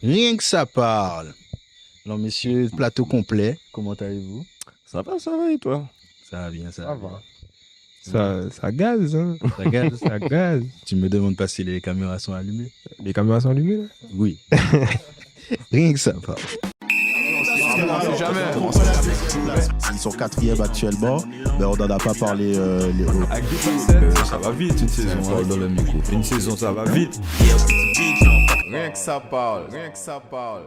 Rien que ça parle. Alors, messieurs, plateau complet. Comment allez-vous? Ça va, et toi? Ça va bien, ça Ça va bien. va. Ça gaze, hein. Ça gaze. Ça gaze. Tu me demandes pas si les caméras sont allumées? Les caméras sont allumées, là? Oui. Rien que ça parle. Ils sont quatrième actuellement, mais on n'en a pas parlé. Ça va vite une saison, parle dans le micro. Une saison, ça va vite. Rien que ça parle, rien que ça parle.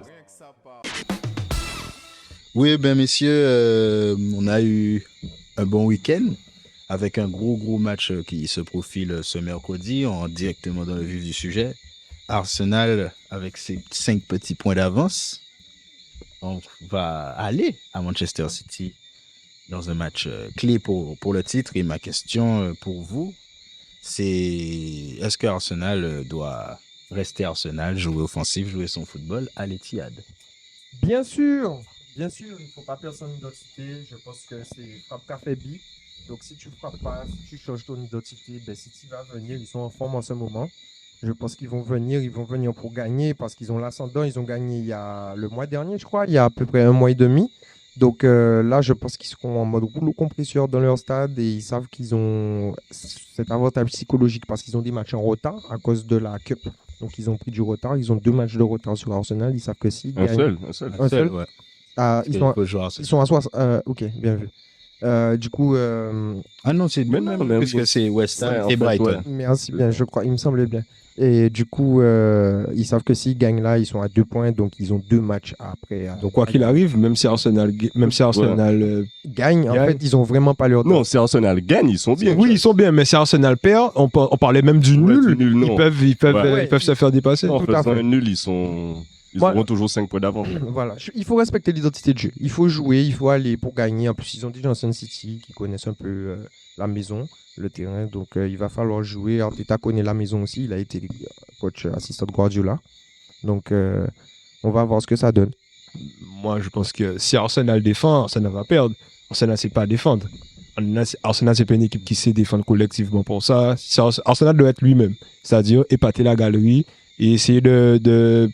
Oui, ben messieurs, on a eu un bon week-end avec un gros match qui se profile ce mercredi, directement dans le vif du sujet. Arsenal avec ses 5 petits points d'avance. On va aller à Manchester City dans un match clé pour le titre. Et ma question pour vous, c'est est-ce que Arsenal doit rester Arsenal, jouer offensif, jouer son football à l'Etihad? Bien sûr, il ne faut pas perdre son identité. Je pense que c'est frappe café bi. Donc si tu frappes pas, si tu changes ton identité, ben City va venir. Ils sont en forme en ce moment. Je pense qu'ils vont venir pour gagner parce qu'ils ont l'ascendant. Ils ont gagné le mois dernier, je crois, il y a à peu près un mois et demi. Donc là, je pense qu'ils seront en mode rouleau compresseur dans leur stade et ils savent qu'ils ont cet avantage psychologique parce qu'ils ont des matchs en retard à cause de la Cup. Donc ils ont pris du retard. Ils ont 2 matchs de retard sur Arsenal. Ils savent que s'ils gagnent... Un seul. Un seul. Ouais. Ils Ils sont à 60. Ok, bien vu. Du coup, Ah non, c'est Mais même non, mais parce oui. que c'est West Ham Ouais, en et fait, Brighton. ouais. merci bien, je crois, il me semblait bien. Et du coup, ils savent que s'ils gagnent là, ils sont à 2 points, donc ils ont 2 matchs après. Donc, quoi qu'il arrive, même si Arsenal Gagne, en Gagne. fait, ils ont vraiment pas leur temps. Non, si Arsenal gagne, ils sont bien. oui, ils sont bien, mais si Arsenal perd, on parlait même du Ouais, nul. du nul, non. Ils peuvent Ouais. ils peuvent se faire dépasser. En tout à faisant fait. un nul, ils Moi- auront toujours 5 points d'avance. Voilà, il faut respecter l'identité de jeu. Il faut jouer, il faut aller pour gagner. En plus, ils ont des gens Sun City qui connaissent un peu la maison, le terrain. Donc, il va falloir jouer. Arteta connaît la maison aussi. Il a été coach assistant de Guardiola. Donc, on va voir ce que ça donne. Moi, je pense que si Arsenal défend, Arsenal va perdre. Arsenal, c'est pas à défendre. Arsenal, c'est pas une équipe qui sait défendre collectivement pour ça. Arsenal doit être lui-même. C'est-à-dire épater la galerie et essayer de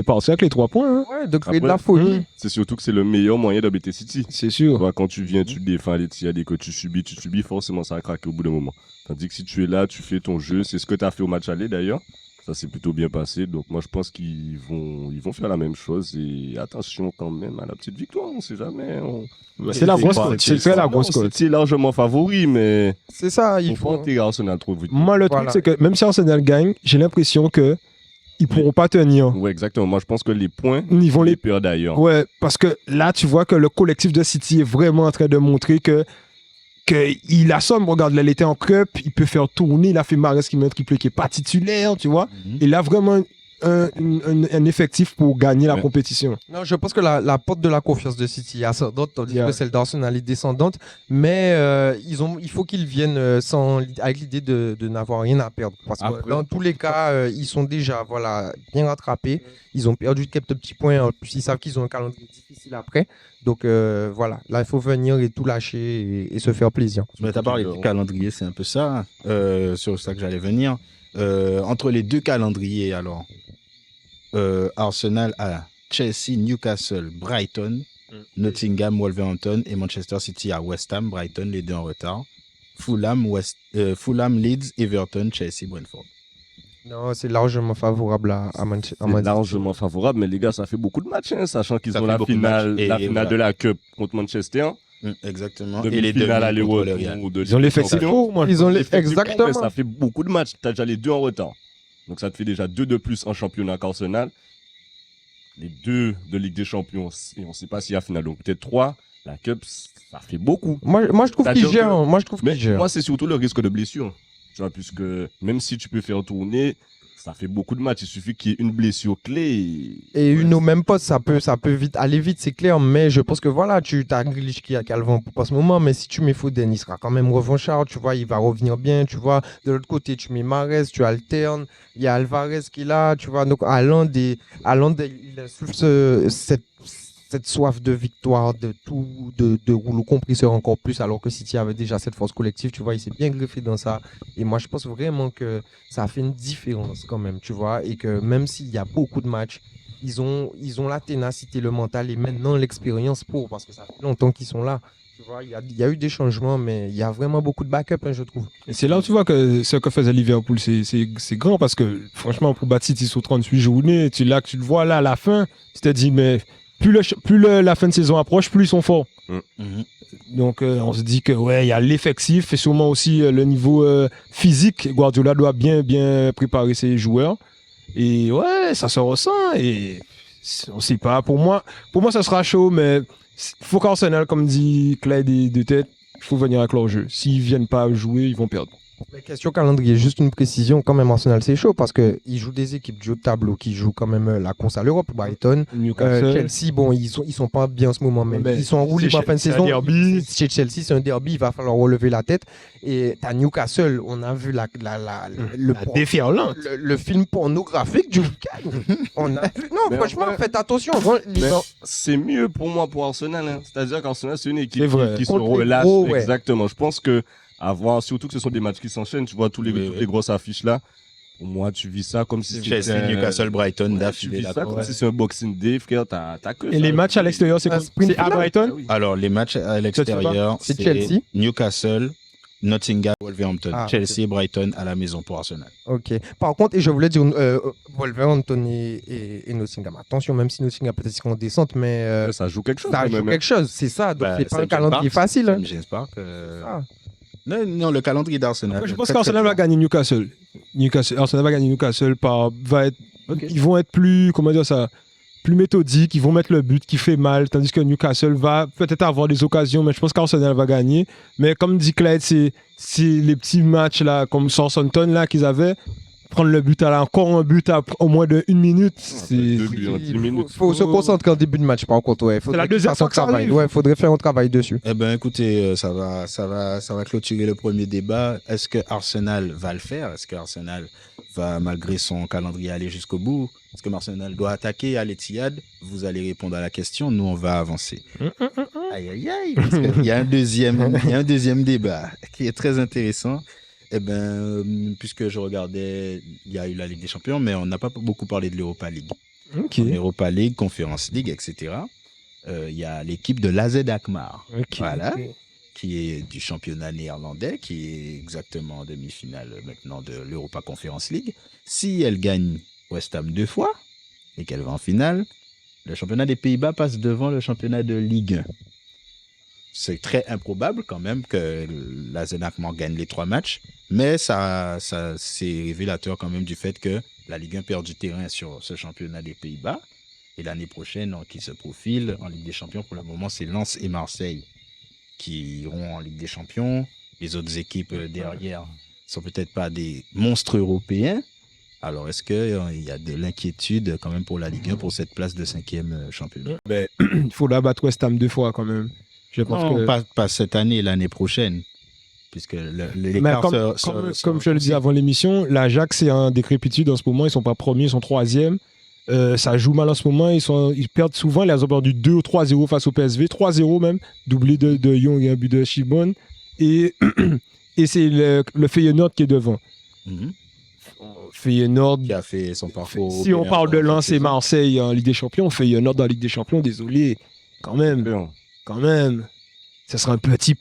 partir avec les 3 points. Hein. Ouais, de créer de Après, la folie. C'est surtout que c'est le meilleur moyen d'embêter City. C'est Tu sûr. vois, quand tu viens, tu défends à l'Etihad et que tu subis, forcément ça va craquer au bout d'un moment. Tandis que si tu es là, tu fais ton jeu, c'est ce que tu as fait au match aller d'ailleurs. Ça s'est plutôt bien passé. Donc moi je pense qu'ils vont faire la même chose. Et attention quand même à la petite victoire, on sait jamais. C'est la grosse cote. C'est très la grosse cote. City est largement favori, mais C'est ça, il il faut faut. enterrer Arsenal trop vite. Moi, le Voilà. truc, c'est que même si Arsenal gagne, j'ai l'impression que ils pourront pas tenir. Ouais, exactement. Moi je pense que les points, Ils vont les les perdre d'ailleurs. Ouais, parce que là, tu vois que le collectif de City est vraiment en train de montrer que il assomme. Regarde, là, il était en cup, il peut faire tourner, il a fait Mahrez qui met un triplé qui est pas titulaire, tu vois. Il a vraiment un effectif pour gagner la Ouais. compétition. Non, je pense que la porte de la confiance de City est ascendante, tandis Yeah. que celle d'Arsenal est descendante. Mais il faut qu'ils viennent avec l'idée de n'avoir rien à perdre. Parce que Après- dans tous les cas, ils sont déjà bien rattrapés. Ils ont perdu quelques petits points. En plus, ils savent qu'ils ont un calendrier difficile après. Donc voilà, là, il faut venir et tout lâcher et se faire plaisir. Mais tu as parlé du calendrier, c'est un peu ça, sur ça que j'allais venir. Entre les 2 calendriers, alors, Arsenal a Chelsea, Newcastle, Brighton, Nottingham, Wolverhampton et Manchester City à West Ham, Brighton, les 2 en retard. Fulham, Leeds, Everton, Chelsea, Brentford. Non, c'est largement favorable à Manchester. C'est largement favorable, mais les gars, ça fait beaucoup de matchs, hein, sachant qu'ils Ça ont fait la beaucoup de finale, matchs. Et la finale voilà. de la Cup contre Manchester, Exactement. Et les demi-finale à demi contre le Real. l'Euro de Ils ont l'effectif Champions. pour, moi. Ils ont Effectivement, exactement. mais ça fait beaucoup de matchs. Tu as déjà les 2 en retard. Donc ça te fait déjà 2 de plus en championnat qu'Arsenal. Les 2 de Ligue des Champions, et on ne sait pas s'il y a finale. Donc peut-être 3. La Cup, ça fait beaucoup. Moi, je trouve qu'ils C'est-à-dire gèrent. que- Moi, je trouve Mais qu'ils gèrent. moi, c'est surtout le risque de blessure. Tu vois, puisque même si tu peux faire tourner, ça fait beaucoup de matchs. Il suffit qu'il y ait une blessure clé. Et une au même poste, ça peut vite aller vite, c'est clair. Mais je pense que voilà, tu as Grealish qui a Calvin pour ce moment. Mais si tu mets Foden, il sera quand même revanchard. Tu vois, il va revenir bien. Tu vois, de l'autre côté, tu mets Mahrez, tu alternes. Il y a Alvarez qui est là. Tu vois, donc Haaland, il insuffle cette soif de victoire, de rouleau compresseur encore plus, alors que City avait déjà cette force collective, tu vois, il s'est bien greffé dans ça. Et moi, je pense vraiment que ça a fait une différence quand même, tu vois, et que même s'il y a beaucoup de matchs, ils ont la ténacité, le mental et maintenant l'expérience parce que ça fait longtemps qu'ils sont là. Tu vois, il y a eu des changements, mais il y a vraiment beaucoup de backup, hein, je trouve. Et c'est là où tu vois que ce que faisait Liverpool, c'est grand parce que franchement, pour battre City sur 38 journées, tu le vois là à la fin, tu te dis, mais plus la fin de saison approche, plus ils sont forts. Donc on se dit que ouais, il y a l'effectif et sûrement aussi le niveau physique. Guardiola doit bien préparer ses joueurs. Et ouais, ça se ressent et on sait pas. Pour moi, ça sera chaud, mais il faut qu'Arsenal, comme dit Clyde de tête, il faut venir avec leur jeu. S'ils viennent pas jouer, ils vont perdre. Mais question calendrier, juste une précision, quand même Arsenal c'est chaud parce qu'ils jouent des équipes du haut de tableau qui jouent quand même la course à l'Europe, Brighton, Newcastle. Chelsea, bon ils sont pas bien en ce moment, mais ils sont en roue libre en fin de saison. Chez Chelsea c'est un derby, il va falloir relever la tête. Et à Newcastle, on a vu la déferlante. Le film pornographique du week-end. On a vu, non Mais franchement enfin, faites attention. Mais c'est mieux pour moi pour Arsenal. Hein. C'est-à-dire qu'Arsenal, c'est une équipe C'est vrai. qui se Contre les relâche. gros, ouais. Exactement. Je pense que surtout que ce sont des matchs qui s'enchaînent, tu vois, toutes les grosses affiches là. Pour moi, tu vis ça comme si c'était Chelsea, Newcastle, Brighton, tu d'affilée. vis là. ça comme si c'est un Boxing Day, frère. T'as que Et ça. les matchs à l'extérieur, c'est Un sprint à final. Brighton. Ah oui. Alors, les matchs à l'extérieur, C'est Chelsea. Newcastle, Nottingham, Wolverhampton. Ah, Chelsea et Brighton à la maison pour Arsenal. Ok. Par contre, et je voulais dire Wolverhampton et Nottingham. Attention, même si Nottingham peut-être seront descente, mais Ça joue quelque chose. ça quand joue même, hein. quelque chose, c'est ça. Donc Bah, c'est pas un St. calendrier James facile. hein. St. James Park. Ah. Non, le calendrier d'Arsenal. Je pense Très, qu'Arsenal très va gagner Newcastle. Arsenal va gagner Newcastle Ok. Ils vont être plus, comment dire ça, plus méthodiques, ils vont mettre le but qui fait mal, tandis que Newcastle va peut-être avoir des occasions, mais je pense qu'Arsenal va gagner. Mais comme dit Clyde, c'est les petits matchs là, comme Southampton là qu'ils avaient, prendre le but encore un but à au moins de 1 minute. Deux buts en 10 minutes. Faut se concentrer en début de match, par contre. Ouais. C'est la deuxième fois que ça arrive. Ouais, faudrait faire un travail dessus. Eh ben, écoutez, ça va clôturer le premier débat. Est-ce que Arsenal va le faire? Est-ce que Arsenal va, malgré son calendrier, aller jusqu'au bout? Est-ce que Arsenal doit attaquer à l'Etihad? Vous allez répondre à la question. Nous, on va avancer. Aïe, aïe, aïe. Parce qu'il y a un deuxième débat qui est très intéressant. Eh ben, puisque je regardais, il y a eu la Ligue des Champions, mais on n'a pas beaucoup parlé de l'Europa League. Ok. Europa League, Conference League, etc. Il y a l'équipe de l'AZ Alkmaar, voilà, qui est du championnat néerlandais, qui est exactement en demi-finale maintenant de l'Europa Conference League. Si elle gagne West Ham 2 fois et qu'elle va en finale, le championnat des Pays-Bas passe devant le championnat de Ligue 1. C'est très improbable quand même que l'AZ Alkmaar gagne les 3 matchs, mais ça c'est révélateur quand même du fait que la Ligue 1 perd du terrain sur ce championnat des Pays-Bas. Et l'année prochaine, qui se profile en Ligue des Champions, pour le moment, c'est Lens et Marseille qui iront en Ligue des Champions. Les autres équipes derrière sont peut-être pas des monstres européens. Alors, est-ce qu'il y a de l'inquiétude quand même pour la Ligue 1 pour cette place de 5e championnat? Il faudra battre West Ham 2 fois quand même. Je pense Non, que... pas cette année, l'année prochaine. Puisque Mais l'écart comme je le disais avant l'émission, l'Ajax est en décrépitude en ce moment. Ils sont pas premiers, ils sont 3e. Ça joue mal en ce moment. Ils perdent souvent. Ils ont perdu 2 ou 3-0 face au PSV. 3-0 même. Doublé de Young et un but de Shibon. Et c'est le Feyenoord qui est devant. Feyenoord. qui a fait son parcours. Si on parle de Lens et Marseille en Ligue des Champions, Feyenoord dans la Ligue des Champions, désolé. Quand même. Ça sera un petit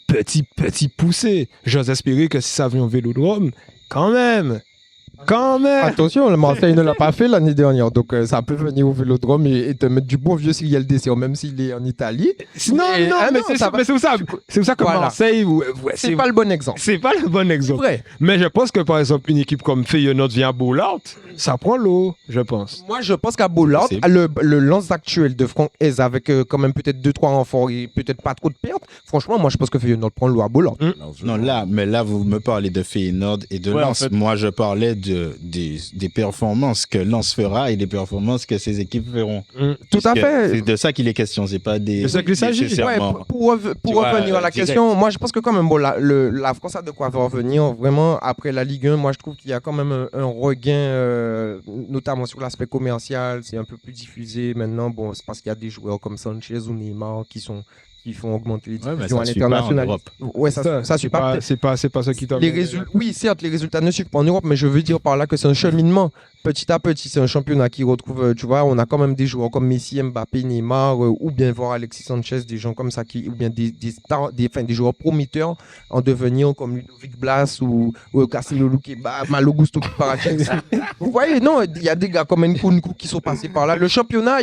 poussé. J'ose espérer que si ça vient au Vélodrome, quand même. Attention, le Marseille ne l'a pas fait l'année dernière, donc ça peut venir au Vélodrome et te mettre du bon vieux Cyril Dessert, même s'il est en Italie. Non, mais c'est ça va. pour ça que Voilà. Marseille, C'est pas le bon exemple. c'est pas le bon C'est exemple. vrai. Mais je pense que par exemple une équipe comme Feyenoord vient à Bollaert, ça prend l'eau, je pense. Moi, je pense qu'à Bollaert, C'est le lance actuel de Franck Hez avec quand même peut-être 2-3 renforts et peut-être pas trop de pertes, franchement, moi, je pense que Feyenoord prend l'eau à Bollaert. Non, là, vous me parlez de Feyenoord et de Ouais, Lens. en fait. Moi, je parlais des performances que Lens fera et des performances que ses équipes feront. Tout à Puisque fait. C'est de ça qu'il est question, c'est pas des. C'est ça qu'il s'agit. nécessairement- Ouais, pour tu vois, revenir à la direct. question, moi je pense que quand même, bon, la France a de quoi revenir. Vraiment, après la Ligue 1, moi je trouve qu'il y a quand même un regain, notamment sur l'aspect commercial. C'est un peu plus diffusé maintenant. Bon, c'est parce qu'il y a des joueurs comme Sanchez ou Neymar qui font augmenter les Ouais, mais diffusions ça à suit pas en l'international. Europe. Ouais, ça suit pas. C'est pas ça qui t'a. Oui, certes, les résultats ne suivent pas en Europe, mais je veux dire par là que c'est un cheminement. Petit à petit, c'est un championnat qui retrouve, tu vois, on a quand même des joueurs comme Messi, Mbappé, Neymar, ou bien voir Alexis Sanchez, des gens comme ça, ou bien des stars, des joueurs prometteurs en devenir comme Ludovic Blas ou Cassilo Luqueba, Malo Gusto qui part à Chelsea. Vous voyez, non, il y a des gars comme Nkunku qui sont passés par là. Le championnat,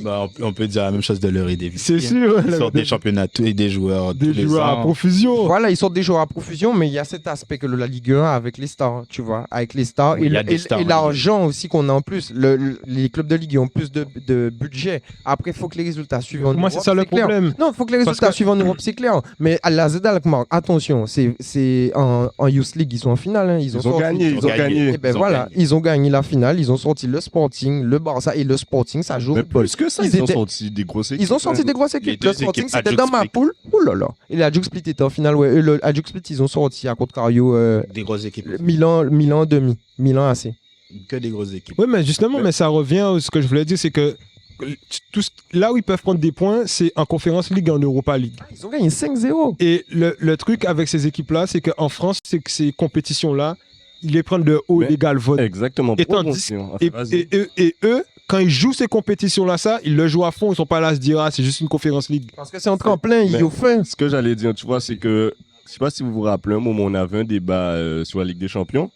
Bah, on peut dire la même chose de leur idée. C'est sûr. Ils sortent des championnats et des joueurs. Des tous les joueurs à ans. profusion. Voilà, ils sortent des joueurs à profusion, mais il y a cet aspect que la Ligue 1 a avec les stars, tu vois, avec les stars Oui, et il y a des stars en Ligue 1. l'argent aussi qu'on a en plus. Les clubs de Ligue 1 ont plus de budget. Après, il faut que les résultats suivent en Moi, Europe. c'est ça le clair. problème. Non, il faut que les Parce résultats que- suivent en Europe, c'est clair. Mais à la ZDA, attention, c'est en Youth League, ils sont en finale. Hein. Ils ont gagné. Et ben Ils ont voilà, gagné. ils ont gagné la finale, ils ont sorti le Sporting, le Barça et le Sporting, ça joue au Mais football. plus que ça, Ils ils ont étaient- sorti des grosses équipes. Ils ont sorti des grosses Les équipes. deux Le Sporting, équipes, c'était Ajax dans ma Split. poule. Ouh là là. Et l'Ajax Split était en finale, ouais. Et le Ajax Split, ils ont sorti à Contrario Des grosses équipes. Milan en demi. Milan AC. Que des grosses équipes. Oui, mais justement, mais ça revient à ce que je voulais dire, c'est que là où ils peuvent prendre des points, c'est en Conférence League et en Europa League. Ils ont gagné 5-0. Et le truc avec ces équipes-là, c'est qu'en France, c'est que ces compétitions-là, ils les prennent de haut Mais- légal vote. Exactement. Et Pour tandis- rebondir, Et, vas-y. et eux, quand ils jouent ces compétitions-là, ils le jouent à fond, ils sont pas là à se dire, ah, c'est juste une Conférence League. Parce que c'est en tremplin, ils Mais- ont fait. Ce que j'allais dire, tu vois, c'est que, je sais pas si vous vous rappelez, un moment, on avait un débat sur la Ligue des Champions.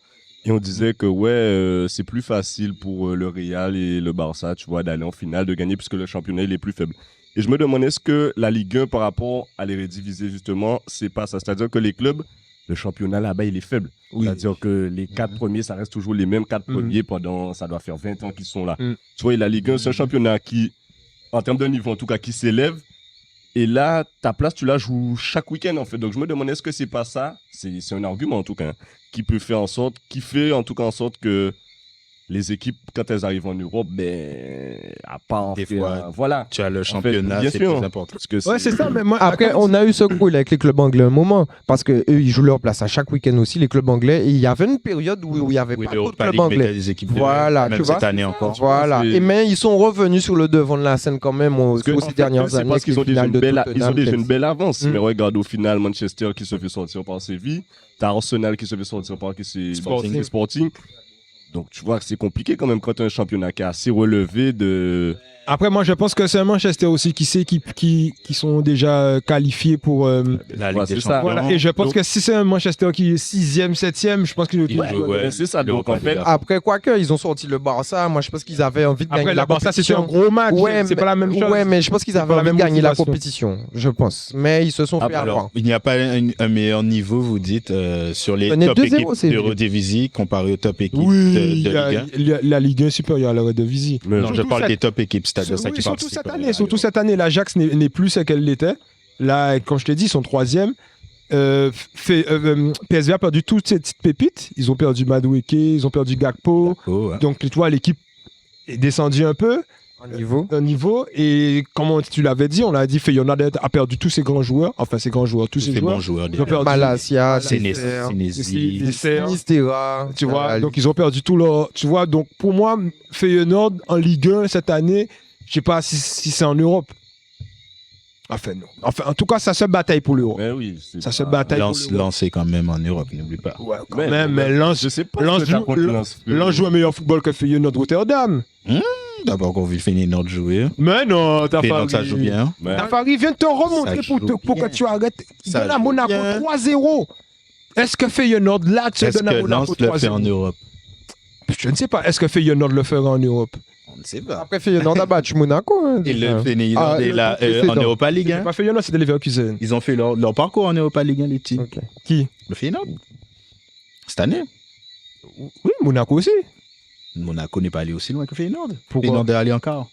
Et on disait que, c'est plus facile pour le Real et le Barça, tu vois, d'aller en finale, de gagner, puisque le championnat, il est plus faible. Et je me demandais, est-ce que la Ligue 1, par rapport à les rediviser, justement, c'est pas ça. C'est-à-dire que les clubs, le championnat là-bas, il est faible. Oui. C'est-à-dire que les 4 premiers, ça reste toujours les mêmes 4 premiers pendant, ça doit faire 20 ans qu'ils sont là. Mhm. Tu vois, et la Ligue 1, c'est un championnat qui, en termes de niveau en tout cas, qui s'élève. Et là, ta place, tu la joues chaque week-end en fait. Donc je me demandais, est-ce que c'est pas ça, c'est un argument en tout cas, hein, qui peut faire en sorte, qui fait en tout cas en sorte que les équipes, quand elles arrivent en Europe, à part Des fois, voilà. Tu as le En fait, championnat, bien c'est sûr. plus important. Parce que Ouais, c'est ça, mais moi. Après, on a eu ce coup avec les clubs anglais un moment, parce que eux, ils jouent leur place à chaque week-end aussi, les clubs anglais. Et il y avait une période où il n'y avait Oui, pas trop de l'Europa clubs League anglais. mettait des équipes de- Voilà, même tu vois. cette année encore. Voilà. C'est- Et mais ils sont revenus sur le devant de la scène quand même Parce que, aux en ces fait, dernières eux, c'est années. parce qu'ils ont avec les déjà une finales de belle, ils ont Tottenham, déjà une Chelsea. belle avance. Mm. Mais regarde au final, Manchester qui se fait sortir par Séville, t'as Arsenal qui se fait sortir par Sporting. Sporting. Donc tu vois que c'est compliqué quand même quand tu as un championnat qui est assez relevé de. Après, moi, je pense que c'est Manchester aussi qui sait qui sont déjà qualifiés pour. La Ouais, Ligue c'est des ça. Champions. Voilà. Et je pense Donc- que si c'est un Manchester qui est 6e, 7e, je pense qu'il Il joue, ouais. C'est ça. Donc L'Europa en fait, League. Après, quoique, ils ont sorti le Barça. Moi, je pense qu'ils avaient envie de Après, gagner la la Barça, c'était un compétition. gros match. Ouais, c'est pas la même chose. Ouais, mais je pense qu'ils avaient pas la envie de même gagner la motivation. compétition, je pense. Mais ils se sont fait Ah, avoir. Alors, il n'y a pas un meilleur niveau, vous dites, sur les On est top 2-0, équipes c'est d'Eredivisie comparé aux top équipes Oui, de il y a- Ligue 1. il y a la Ligue 1 supérieure à la Eredivisie. mais- Non, je Surtout parle cette- des top équipes, c'est-à-dire ça Oui, qui surtout participe. cette année, l'Ajax n'est plus ce qu'elle l'était. Là, comme je t'ai dit, ils sont 3e. PSV a perdu toutes ces petites pépites. Ils ont perdu Madueke, ils ont perdu Gakpo. Oh, ouais. Donc, tu vois, l'équipe est descendue un peu En niveau. d'un niveau. Et comme tu l'avais dit, on l'a dit, Feyenoord a perdu tous ses grands joueurs. Enfin, ses grands joueurs, tous ses C'est joueurs. bons joueurs. Ils ont perdu Malasia, Sénésie. Nistera. Tu vois, donc ils ont perdu tout leur. Tu vois, donc pour moi, Feyenoord en Ligue 1 cette année, je sais pas si c'est en Europe. Enfin, non. Enfin, en tout cas, ça se bataille pour l'Europe. Mais oui. c'est Ça pas- se bataille pour l'Europe. Lancé quand même en Europe, n'oublie pas. Ouais, quand même, mais Lens Je sais pas. Lens ce que t'as joue- contre Lens. Lens joue un meilleur football que Feyenoord Rotterdam. T'as pas encore vu le Feyenoord jouer. Mais non, t'as Feyenoord, ça joue bien. Ouais. Tafari vient te remontrer Ça joue pour bien. que tu arrêtes. Il Ça donne à joue Monaco bien. 3-0. Est-ce que Feyenoord, là, tu Est-ce donnes à que Monaco Lens le fait en 3-0? Europe? Je ne sais pas. Est-ce que Feyenoord le fera en Europe? On ne sait pas. Après, Feyenoord a battu Monaco. hein, Et déjà. le Feyenoord Ah, est le là précédent. en Europa League. C'est Hein. pas Feyenoord, c'était Leverkusen. Ils ont fait leur parcours en Europa League, hein, les petits. Ok. Qui? Le Feyenoord. Cette année. Oui, Monaco aussi. Monaco n'est pas allé aussi loin que Feyenoord. Pourquoi? Feyenoord est allé encore.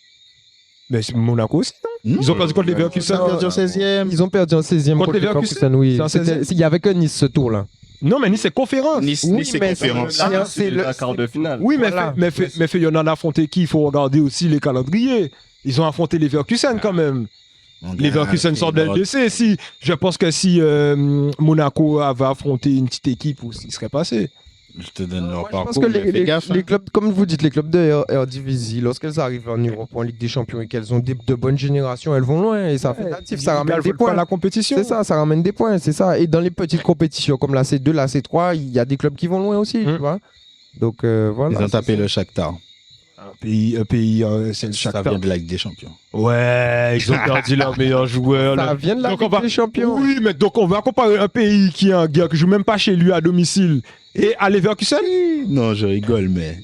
Mais c'est Monaco aussi, non? Non. Ils ont perdu contre Leverkusen. Ils ont perdu en 16e. Ils ont perdu en 16e Contre contre Leverkusen. Leverkusen, oui. C'est en 16e. Il y avait que Nice ce tour-là. Non, mais Nice, c'est conférence. Nice, Oui, Nice, c'est mais conférence. c'est- Là, c'est c'est le- la quart de finale. Oui, mais, Voilà. il y en a affronté qui? Il faut regarder aussi les calendriers. Ils ont affronté les Leverkusen quand même. Les Leverkusen sortent de LDC. Je pense que si Monaco avait affronté une petite équipe, il serait passé. Je te donne leur Moi, je pense parcours, que mais fais gaffe. les clubs, comme vous dites, les clubs de Eredivisie, lorsqu'elles arrivent en Europe, en Ligue des Champions et qu'elles ont de bonnes générations, elles vont loin et ça fait natif, ça ramène des points. La compétition. C'est ça ramène des points, c'est ça. Et dans les petites compétitions comme la C2, la C3, il y a des clubs qui vont loin aussi, tu vois. Donc voilà. Ils ont tapé le Shakhtar. Un pays, c'est le Ça Shakhtar. vient de la Ligue des Champions. Ouais, ils ont perdu leur meilleur joueur. Ça là. vient de la Donc, on Ligue va- des Champions. Oui, mais donc on va comparer un pays qui est en guerre, qui joue même pas chez lui à domicile, et à Leverkusen. Non, je rigole, mais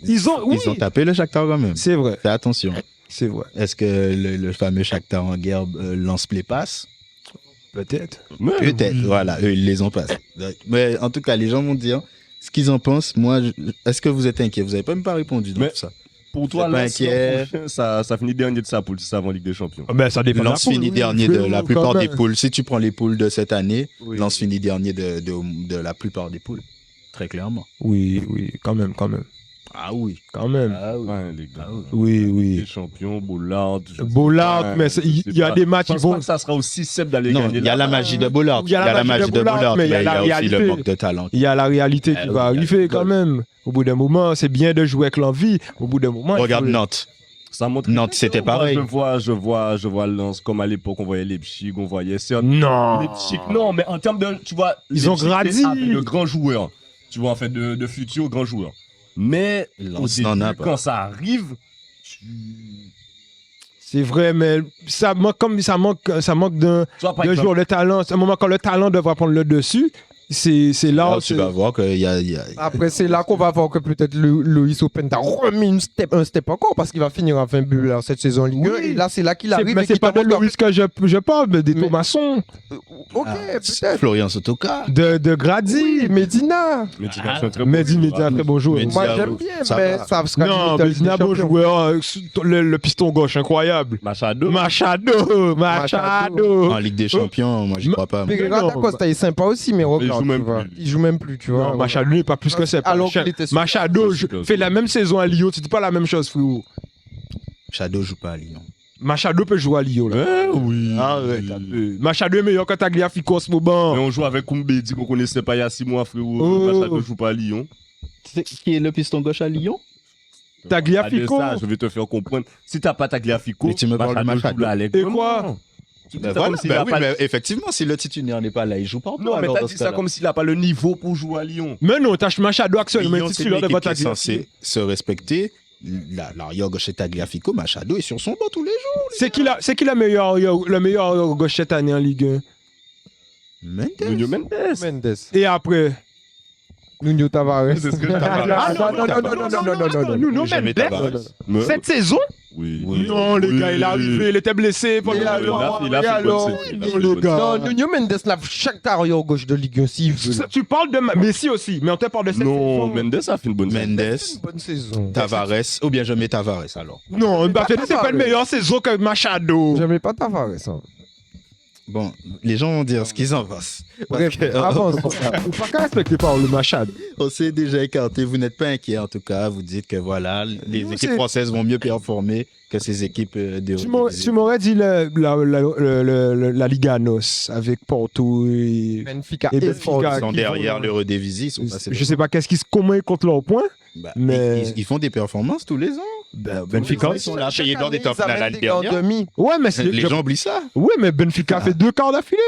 Ils ont, oui. ils ont tapé le Shakhtar quand même. C'est vrai, Fais attention. c'est vrai. Est-ce que le fameux Shakhtar en guerre lance les passes? Peut-être. Peut-être, voilà, eux, ils les ont passés. Mais en tout cas, les gens vont dire ce qu'ils en pensent. Moi, est-ce que vous êtes inquiet? Vous n'avez même pas répondu dans Mais- tout ça. Pour toi, Vous êtes pas là, inquiet? ça finit dernier de sa poule, si ça avant Ligue des Champions. Ben, ça dépend. de la Lens poule, finit oui, dernier de frérot, la quand plupart des même. poules. Si tu prends les poules de cette année, Oui. Lens finit dernier de la plupart des poules. Très clairement. Oui, quand même. Ah oui. Quand même. Ah oui. Ouais, les gars. Oui, Ligue oui. des Champions, Bollard. je sais Bollard, pas, mais je il sais y a pas. des matchs Je qui pense pas vont. que ça sera aussi simple d'aller Non, gagner. il y a la là-bas. magie de Bollard. Il y a la magie de Bollard, mais il y a la aussi réalité. le manque de talent. Il y a la réalité qui Ah va oui, arriver il y a quand même. Au bout d'un moment, c'est bien de jouer avec l'envie. Au bout d'un moment, il Regarde faut- Nantes. Ça montre Nantes, c'était Moi, pareil. Je vois Lens comme à l'époque, on voyait Leipzig, on voyait Non. Leipzig. Non, mais en termes de, tu vois, Ils ont Leipzig, grandi. c'est avec de grands joueurs. Tu vois, en fait, de futurs grands joueurs. Mais au Lens début, n'en a pas. quand ça arrive, C'est vrai, mais ça manque d'un tu vois, par de exemple, joueur de talent. C'est un moment quand le talent devra prendre le dessus. C'est là Là, où tu vas voir qu'il y a. Après, c'est là qu'on va voir que peut-être Loïs Open t'a remis un step encore parce qu'il va finir à 20 buts là, cette saison en Ligue 1. Oui. Et là, c'est là qu'il C'est- arrive. mais et c'est qu'il pas te de montre Loris que je parle, mais des Mais- Thomasson, Ok, Ah, peut-être. Florian Sotoka. de Grady. Oui, Medina. Medina, c'est un très bon Mehdi joueur. Mehdi, un très bon joueur. Medina, Moi, Diao, j'aime bien, ça mais va. ça sera Non, limite en Ligue Medina, des bon Champions. joueur. Le piston gauche, incroyable. Machado. Machado. En Ligue des Champions, moi, j'y crois pas. moi. Pereira Non, da Costa est sympa aussi, mais regarde, joue même tu vois. plus. Il joue même plus, tu vois. Non, Machado n'est pas plus que ça. Alors qu'il était super. Machado Super, fait la même saison à Lyon. C'était pas la même chose, frérot. Shadow joue pas à Lyon. Machado peut jouer à Lyon, là. Oui. Arrête un peu. Machado est meilleur que Tagliafico en ce moment. Mais on joue avec Koumbedi qu'on connaissait pas il y a 6 mois, frérot. Oh. Machado joue pas à Lyon. Qui est le piston gauche à Lyon? Tagliafico. Ça, je vais te faire comprendre. Si t'as pas Tagliafico, Mais tu me parles de Machado. joue là Et quoi? Tu dis Ben ça voilà, comme s'il ben a oui, pas mais effectivement, si le titulaire n'est pas là, il joue pas. Non, mais t'as dit ça comme s'il a pas le niveau pour jouer à Lyon. Mais non, t'as Machado actuellement Lyon, c'est titulaire de l'équipe qui est Tagliafico. censée se respecter. L'arrière gauche est Tagliafico, Machado est sur son banc tous les jours. C'est qui le meilleur gauche cette année en Ligue 1? Mendes. Nuno Mendes. Mendes. Et après? Nuno Tavares. C'est ce que Tavares. Non. Nuno Jamais Mendes. Tavares. Mais- Cette saison? Oui. Non, les gars, il est arrivé, il était blessé. Et alors, Il a fait une bonne saison. Il a fait une bonne Non, saison. Nuno Mendes lave chaque arrière gauche de Ligue 1 s'il veut. Tu parles de Messi aussi, mais on te parle de cette Non, saison. Mendes a fait une bonne saison. Mendes, Une bonne saison. Tavares, ou bien je mets Tavares alors. Non, pas Mbappé, c'est pas Tavares. une meilleure saison que Machado. J'aimais pas Tavares. Hein. Bon, les gens vont dire ce qu'ils en pensent. Bref, Parce que, avance. Faut pas qu'à respecter par le Machado. on s'est déjà écarté, vous n'êtes pas inquiet en tout cas, vous dites que voilà, les Non, équipes c'est- françaises vont mieux performer que ces équipes de Tu m'aurais dit la Liga NOS avec Porto et... Benfica Et et Benfica. Sporting. Ils sont qui derrière vont- l'Eurodivisie, ils sont passés Je sais pas comment ils comptent leurs points. Bah, mais- ils font des performances tous les ans. Benfica. Ils sont là, Chaque payés dans des année, top ils finales amènent l'année des gars en dernière. demi. Ouais, mais Les gens oublient ça. Ouais, mais Benfica a fait 2 quarts d'affilée.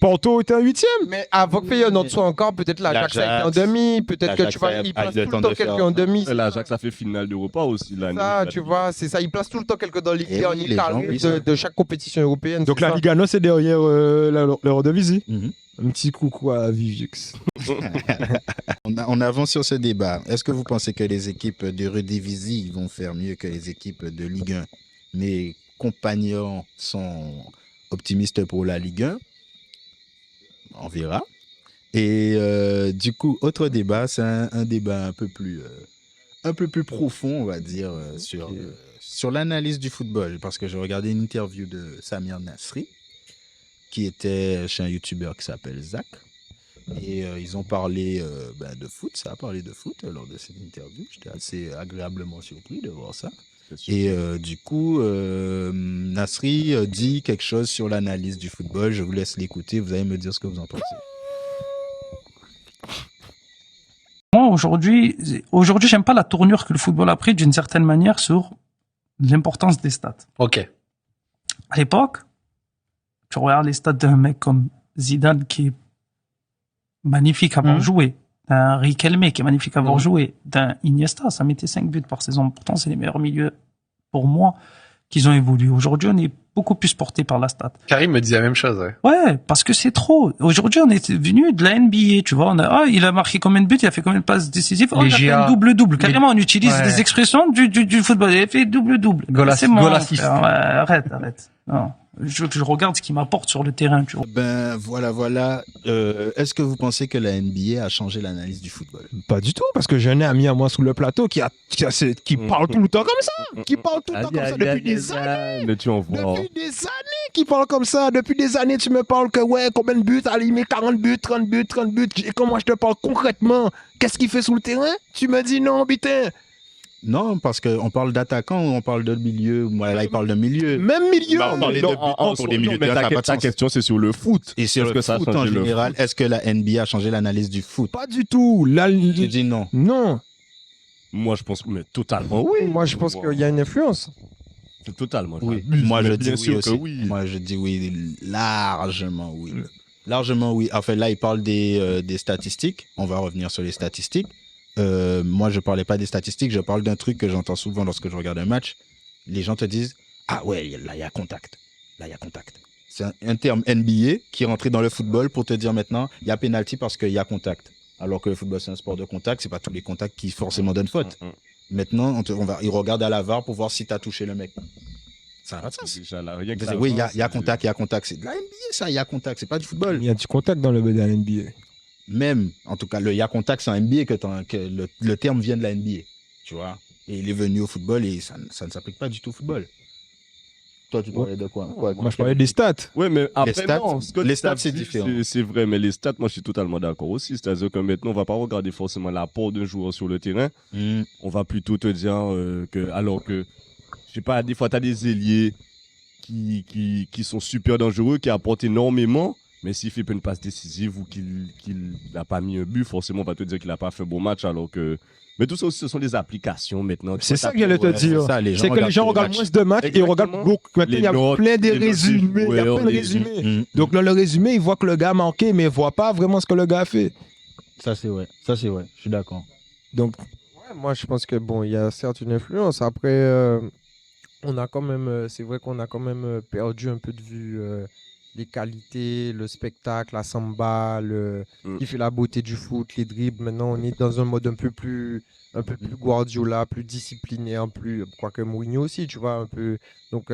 Porto était en 8e. Mais avant que Feyenoord soit encore, peut-être l'Ajax a été en L'Ajax. demi, peut-être que L'Ajax tu vois, a il eu place le tout temps le temps de faire quelqu'un en demi. Et l'Ajax a fait finale d'Europa aussi l'année. Ça, tu vois, c'est ça. Il place tout le temps quelqu'un dans Ligue Eh 1 en oui, les gens, Italie oui, ça. de chaque compétition européenne. Donc c'est la ça. Liga NOS c'est derrière l'Eurodivisie. Mhm. Un petit coucou à Viviux. On avance sur ce débat. Est-ce que vous pensez que les équipes de Redivisie vont faire mieux que les équipes de Ligue 1? Mes compagnons sont optimistes pour la Ligue 1. On verra. Et du coup, autre débat, c'est un débat un peu plus profond, on va dire, sur l'analyse du football. Parce que j'ai regardé une interview de Samir Nasri, qui était chez un YouTuber qui s'appelle Zach. Et ils ont parlé de foot, ça a parlé de foot lors de cette interview. J'étais assez agréablement surpris de voir ça. Et du coup, Nasri dit quelque chose sur l'analyse du football. Je vous laisse l'écouter, vous allez me dire ce que vous en pensez. Moi, aujourd'hui, j'aime pas la tournure que le football a pris d'une certaine manière sur l'importance des stats. Ok. À l'époque, tu regardes les stats d'un mec comme Zidane qui est magnifique à avoir joué, d'un Riquelme qui est magnifique à avoir joué, d'un Iniesta, ça mettait 5 buts par saison. Pourtant, c'est les meilleurs milieux, pour moi, qu'ils ont évolué. Aujourd'hui, on est beaucoup plus porté par la stat. Karim me disait la même chose, ouais. Ouais, parce que c'est trop. Aujourd'hui, on est venu de la NBA, tu vois. Il a marqué combien de buts, il a fait combien de passes décisives. Il a fait un double-double. Carrément, on utilise des expressions du football. Il a fait double-double. C'est bon. Arrête. Non. Je regarde ce qu'il m'apporte sur le terrain, tu vois. Voilà. Est-ce que vous pensez que la NBA a changé l'analyse du football? Pas du tout, parce que j'ai un ami à moi sous le plateau qui parle tout le temps comme ça. Qui parle tout le temps comme ça depuis des années. Depuis des années qui parle comme ça. Depuis des années, tu me parles que, ouais, combien de buts? Allez, il met 40 buts, 30 buts. Et comment je te parle concrètement? Qu'est-ce qu'il fait sous le terrain? Tu me dis non, putain. Non, parce qu'on parle d'attaquant ou on parle de milieu. Moi, là, il parle de milieu. Même milieu. On parlait de butant pour des milieux de terrain. Ta question, c'est sur le foot. Et sur le foot en général, est-ce que la NBA a changé l'analyse du foot? Pas du tout. Tu dis non. Non. Moi, je pense mais totalement oui. Moi, je pense qu'il y a une influence. C'est totalement. Oui. Moi, je dis oui aussi. Moi, je dis oui, largement oui. Largement oui. En fait, là, il parle des statistiques. On va revenir sur les statistiques. Moi, je parlais pas des statistiques, je parle d'un truc que j'entends souvent lorsque je regarde un match. Les gens te disent « Ah ouais, là, il y a contact. Là, il y a contact. » C'est un terme NBA qui est rentré dans le football pour te dire maintenant, il y a penalty parce qu'il y a contact. Alors que le football, c'est un sport de contact, c'est pas tous les contacts qui forcément donnent faute. Maintenant, ils regardent à la VAR pour voir si tu as touché le mec. Ça n'a pas de sens. Oui, il y a contact. C'est de la NBA, ça, il y a contact. C'est pas du football. Il y a du contact dans le NBA. Même, en tout cas, le ya contact, c'est en NBA que le terme vient de la NBA, tu vois. Et il est venu au football et ça ne s'applique pas du tout au football. Toi, tu parlais de quoi? Moi, je parlais des stats. Ouais, mais après, les stats, c'est différent. C'est vrai, mais les stats, moi, je suis totalement d'accord aussi. C'est-à-dire que maintenant, on va pas regarder forcément l'apport d'un joueur sur le terrain. On va plutôt te dire alors que, je sais pas, des fois, tu as des ailiers qui sont super dangereux, qui apportent énormément. Mais s'il fait pas une passe décisive ou qu'il n'a pas mis un but, forcément, on va te dire qu'il n'a pas fait un bon match. Alors que... Mais tout ça aussi, ce sont des applications maintenant. C'est ça que j'allais te dire. C'est que les gens regardent moins de matchs et regardent beaucoup. Maintenant, il y a plein de résumés. Il y a plein de résumés. Donc, dans le résumé, ils voient que le gars a manqué, mais ils ne voient pas vraiment ce que le gars a fait. Ça, c'est vrai. Je suis d'accord. Donc, moi, je pense que, bon, il y a certes une influence. Après, on a quand même... c'est vrai qu'on a quand même perdu un peu de vue... les qualités, le spectacle, la samba, qui fait la beauté du foot, les dribbles. Maintenant, on est dans un mode un peu plus Guardiola, plus discipliné, quoique Mourinho aussi, tu vois, un peu. Donc,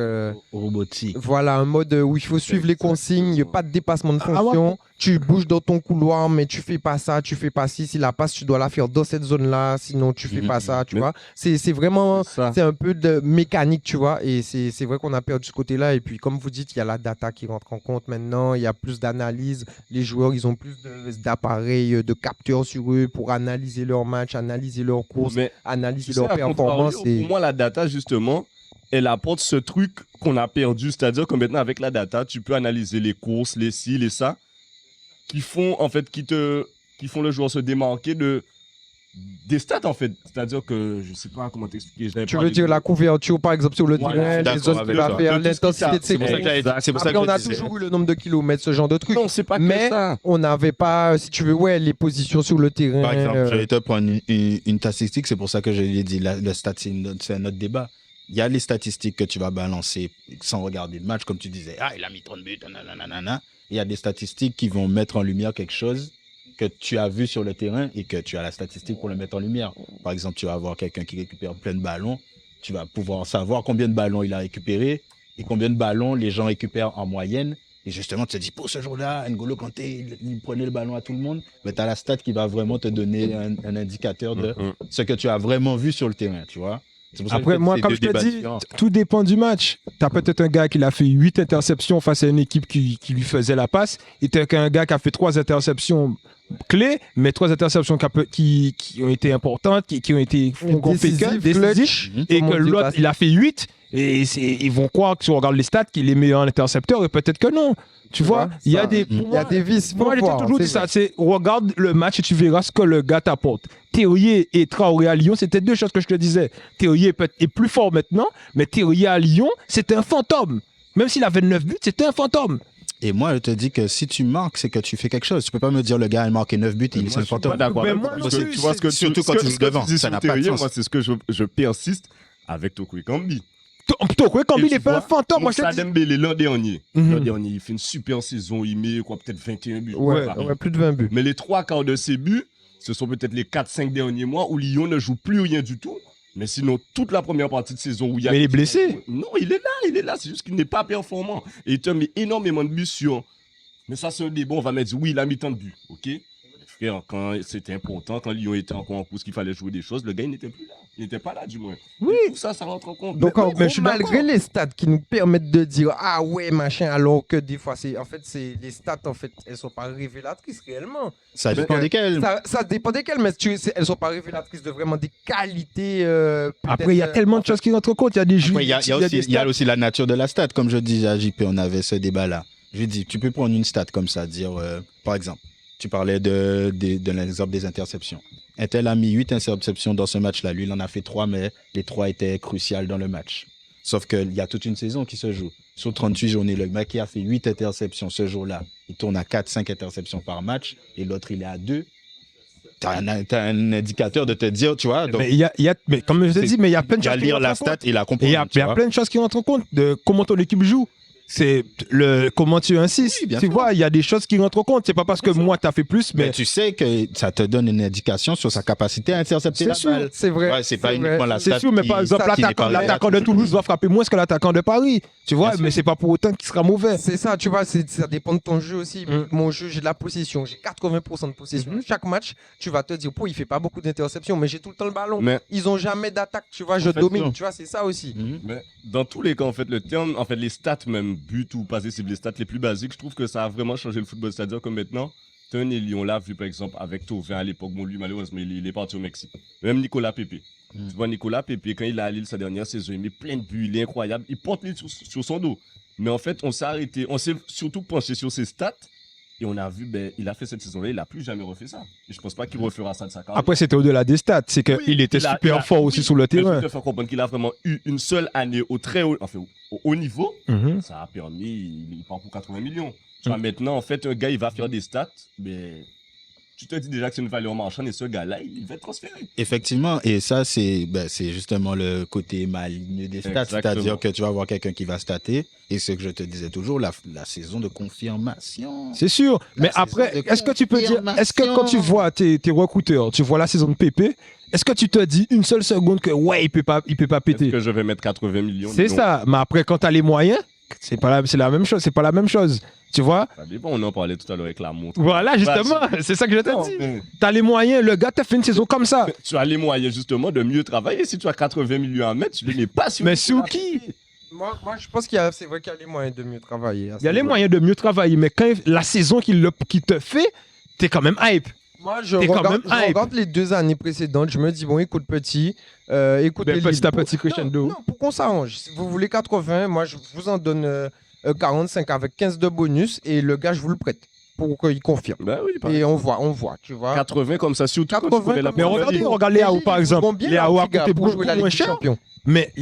robotique. Voilà, un mode où il faut suivre les consignes, il n'y a pas de dépassement de fonction. Tu bouges dans ton couloir, mais tu fais pas ça, tu fais pas ci. Si la passe, tu dois la faire dans cette zone-là, sinon tu fais pas ça, tu vois. C'est vraiment, c'est un peu de mécanique, tu vois. Et c'est vrai qu'on a perdu ce côté-là. Et puis, comme vous dites, il y a la data qui rentre en compte maintenant. Il y a plus d'analyse. Les joueurs, ils ont plus d'appareils, de capteurs sur eux pour analyser leur match, analyser leur course, analyser leur performance. Pour moi, la data, justement, elle apporte ce truc qu'on a perdu. C'est-à-dire que maintenant, avec la data, tu peux analyser les courses, les ci, les ça, qui font le joueur se démarquer des stats, en fait. C'est-à-dire que, je sais pas comment t'expliquer. Tu veux dire la couverture, par exemple, sur le terrain, les zones qu'il va faire, l'intensité de ses courses. Après, on a toujours eu le nombre de kilomètres, ce genre de trucs. Non, c'est pas mais que ça. On n'avait pas, si tu veux, les positions sur le terrain. Par exemple, je vais te prendre une statistique, c'est pour ça que je l'ai dit, le stat, c'est un autre débat. Il y a les statistiques que tu vas balancer sans regarder le match, comme tu disais, il a mis 30 buts, nanana. Il y a des statistiques qui vont mettre en lumière quelque chose que tu as vu sur le terrain et que tu as la statistique pour le mettre en lumière. Par exemple, tu vas avoir quelqu'un qui récupère plein de ballons, tu vas pouvoir savoir combien de ballons il a récupéré et combien de ballons les gens récupèrent en moyenne. Et justement, tu te dis, pour ce jour-là, N'Golo Kanté, il prenait le ballon à tout le monde. Mais tu as la stat qui va vraiment te donner un indicateur de ce que tu as vraiment vu sur le terrain, tu vois. C'est pour ça que Après, je moi, dis, comme c'est je deux te débats dis, différents. tout dépend du match. T'as peut-être un gars qui a fait 8 interceptions face à une équipe qui lui faisait la passe. Et t'as un gars qui a fait 3 interceptions clés, mais 3 interceptions qui ont été importantes, qui ont été conséquentes, décisives, et Comme que on dit au l'autre, basket. il a fait 8. Et ils vont croire que si on regarde les stats, qu'il est meilleur en intercepteur, et peut-être que non. Tu vois, il y a ça- des. Il y a des vices. faut Moi, j'ai voir, toujours dit c'est ça. vrai. C'est regarde le match et tu verras ce que le gars t'apporte. Théoyer et Traoré à Lyon, c'était deux choses que je te disais. Théoyer est plus fort maintenant, mais Théoyer à Lyon, c'était un fantôme. Même s'il avait 9 buts, c'était un fantôme. Et moi, je te dis que si tu marques, c'est que tu fais quelque chose. Tu peux pas me dire le gars a marqué 9 buts et il est un fantôme. D'accord. Mais avec moi toi, non parce que plus, tu vois ce que surtout tu- quand ce tu que- joues ce que devant, dis ça sur n'a pas de Terrier, sens. Moi, c'est ce que je persiste avec Toko Ekambi. Toko Kambi, il n'est pas un fantôme. Moi, je te Moussa dis. Dembélé, l'an dernier. Mhm. L'an dernier, il fait une super saison. Il met quoi, peut-être 21 buts. Ouais, Voilà. ouais, plus de 20 buts. Mais les 3 quarts de ses buts, ce sont peut-être les 4-5 derniers mois où Lyon ne joue plus rien du tout. Mais sinon, toute la première partie de saison où il y a. Mais il est blessé. Non, il est là. C'est juste qu'il n'est pas performant. Et il te met énormément de buts sur. Mais ça, c'est un débat. On va mettre oui, il a mis tant de buts. OK? Frère, quand c'était important, quand Lyon était encore en course, qu'il fallait jouer des choses, le gars, il n'était plus là. Il n'était pas là, du moins. Oui. Et tout ça, ça rentre en compte. Donc, en mais gros, je suis malgré d'accord. les stats qui nous permettent de dire ah ouais, machin, alors que des fois, c'est les stats, en fait, elles sont pas révélatrices réellement. Ça dépend desquels. Ça dépend desquelles, mais elles sont pas révélatrices de vraiment des qualités. Après, il y a tellement de choses qui rentrent en compte. Il y a des joueurs. Après, il y a aussi la nature de la stat. Comme je dis à JP, on avait ce débat-là. Je dis, tu peux prendre une stat comme ça, dire, par exemple, tu parlais de l'exemple des interceptions. Intel a mis 8 interceptions dans ce match-là. Lui, il en a fait 3, mais les 3 étaient cruciales dans le match. Sauf qu'il y a toute une saison qui se joue. Sur 38 journées, le mec qui a fait 8 interceptions ce jour-là, il tourne à 4-5 interceptions par match, et l'autre, il est à 2. T'as un indicateur de te dire, tu vois. Donc, Mais comme je te dis, mais il y a plein de il y a choses qui lire rentrent la en compte. stat et la Et comprendre. il y a tu vois. plein de choses qui rentrent en compte de comment ton équipe joue. C'est comment tu insistes. Oui, bien tu sûr. vois, il y a des choses qui rentrent en compte. C'est pas parce que moi, tu as fait plus, Mais mais tu sais que ça te donne une indication sur sa capacité à intercepter C'est la sûr, balle. C'est vrai. Ouais, c'est pas vrai. uniquement la c'est stat sûr. Mais qui- par exemple, qui n'est pas l'attaquant de Toulouse va frapper moins que l'attaquant de Paris. Tu vois, Bien mais c'est pas pour autant qu'il sera mauvais. C'est ça, tu vois, ça dépend de ton jeu aussi. Mon jeu, j'ai de la possession, j'ai 80% de possession. Chaque match, tu vas te dire, il fait pas beaucoup d'interceptions, mais j'ai tout le temps le ballon. Mais Ils ont jamais d'attaque, tu vois, je fait, domine, non. tu vois, c'est ça aussi. Mhm. Mais dans tous les cas, en fait, les stats, même but ou passé, c'est les stats les plus basiques. Je trouve que ça a vraiment changé le football. C'est-à-dire que maintenant, t'as un ailier, on l'a vu par exemple avec Thauvin à l'époque. Bon, lui, malheureusement, il est parti au Mexique. Même Nicolas Pepe. Tu vois, Nicolas Pepe, quand il est à Lille sa dernière saison, il met plein de buts, il est incroyable. Il porte Lille sur son dos. Mais en fait, on s'est arrêté, on s'est surtout penché sur ses stats. Et on a vu, il a fait cette saison-là, il n'a plus jamais refait ça. Et je pense pas qu'il refera ça de sa carrière. Après, c'était au-delà des stats. C'est qu'il Oui, était il a- super il a- fort aussi oui, sur le mais terrain. je te faire comprendre qu'il a vraiment eu une seule année au très haut, enfin, au haut niveau. Mhm. Ça a permis, il part pour 80 millions. Tu vois, maintenant, en fait, un gars, il va faire des stats, mais tu te dis déjà que c'est une valeur marchande et ce gars-là, il va être transféré. Effectivement, et ça, c'est justement le côté maligne des stats. Exactement. C'est-à-dire que tu vas avoir quelqu'un qui va stater, et ce que je te disais toujours, la saison de confirmation. C'est sûr. Mais saison après, de est-ce que tu peux dire, est-ce que quand tu vois tes recruteurs, tu vois la saison de Pépé, est-ce que tu te dis une seule seconde que ouais, il peut pas Est-ce péter? que je vais mettre 80 millions? C'est Non. ça. Mais après, quand tu as les moyens, c'est la même chose. C'est pas la même chose. Tu vois? Ça dépend, on en parlait tout à l'heure avec la montre. Voilà, justement. C'est ça que je Non, te dis. mais T'as les moyens. Le gars t'a fait une saison comme ça. tu as les moyens, justement, de mieux travailler. Si tu as 80 millions à mettre, tu les mets pas sur Mais sous qui? Moi, je pense c'est vrai qu'il y a les moyens de mieux travailler. à ce Il y a les niveau-là. moyens de mieux travailler. Mais quand la saison qu'il te fait, t'es quand même hype. Moi, je T'es quand regarde, même hype. je regarde les 2 années précédentes. Je me dis, bon, écoute, petit, écoute, Ben, les petit Lille, à petit crescendo. Non, pour qu'on s'arrange. Si vous voulez 80, moi, je vous en donne 45 avec 15 de bonus et le gars, je vous le prête pour qu'il confirme. Bah oui, Et on voit, tu vois. 80 comme ça, surtout quand 80 tu connais la comme Mais ça. première ligue. regarde Léao, par exemple. Combien Léao a petit gars, coûté pour jouer beaucoup la moins Ligue des cher. Champions. Mais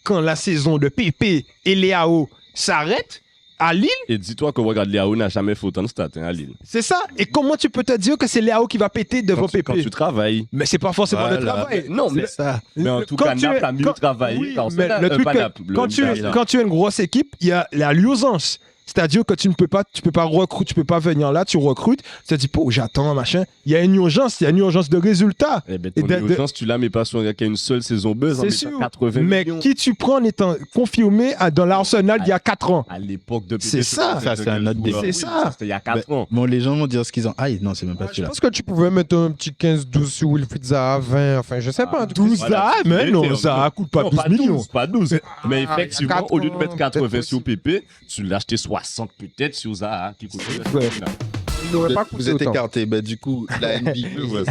quand la saison de Pépé et Léao s'arrête à Lille, Et dis-toi que regarde, Léao n'a jamais fait autant de stats à Lille. c'est ça. Et comment tu peux te dire que c'est Léao qui va péter devant Quand Pépé? tu travailles. Mais c'est pas forcément le Voilà. travail. Non, mais, C'est ça. mais en tout Quand cas, tu es- Naples a mieux quand- travaillé. oui, car mais c'est le là, truc pas que Naples, le quand tu Milan. es une grosse équipe, il y a l'usance. C'est-à-dire que tu peux pas recruter, tu peux pas venir là, tu recrutes, tu te dis, oh, j'attends, machin. Il y a une urgence de résultat. Eh ben, ton urgence, tu la mets pas sur un gars qui a une seule saison buzz, c'est sûr. 80 mais millions. Qui tu prends en étant confirmé dans l'Arsenal il y a 4 ans? À l'époque de c'est ça. Ça, c'est un autre débat. C'est ça. C'était il y a 4 ans. Bon, les gens vont dire ce qu'ils ont. Ah, non, c'est même pas Je celui-là. pense que tu pouvais mettre un petit 15-12 sur Wilfried Zaha, 20, enfin, je sais pas. 12 Zaha, mais non, Zaha coûte pas 12 millions. Pas 12. Mais effectivement, au lieu de mettre 80 sur possible. PP, tu l'as acheté 60 peut-être sur Zaha, qui coûte Il n'aurait pas coûté Vous êtes autant. écarté. Du coup, la NBA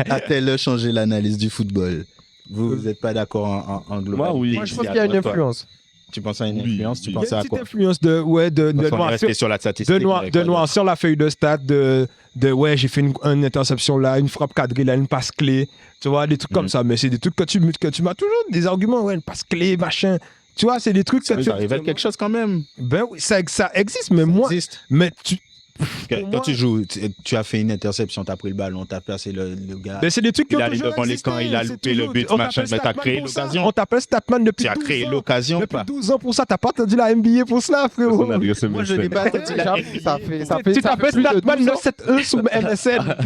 a-t-elle changé l'analyse du football? Vous n'êtes pas d'accord en globalité? Moi, oui. Moi, je pense qu'il y a une influence. Tu penses à une Oui, influence? Tu oui. penses Il y a à une quoi? petite influence de Parce qu'on est noircir- resté sur la statistique. de noircir la feuille de stats, ouais, j'ai fait une interception là, une frappe cadrée là, une passe clé, tu vois, des trucs comme ça. Mais c'est des trucs que tu m'as toujours des arguments, ouais, une passe clé, machin. Tu vois, c'est des trucs que Ça révèle quelque chose quand même. Ben oui, ça existe, mais moi. Existe. Mais tu. Quand moi- tu joues, tu as fait une interception, tu as pris le ballon, tu as passé le gars. Ben, c'est des trucs qui Il ont est allé toujours devant les existé, camps, il a c'est loupé le toujours- but, on machin, t'appelle mais t'as Statman créé pour ça. l'occasion. On t'appelle Statman depuis Tu as 12 créé ans. l'occasion ou Depuis pas? 12 ans pour ça, t'as pas entendu la NBA pour cela, frérot. Moi, je n'ai pas entendu la Ça fait Tu t'appelles plus de Statman 12 ans. 971 sous MSN.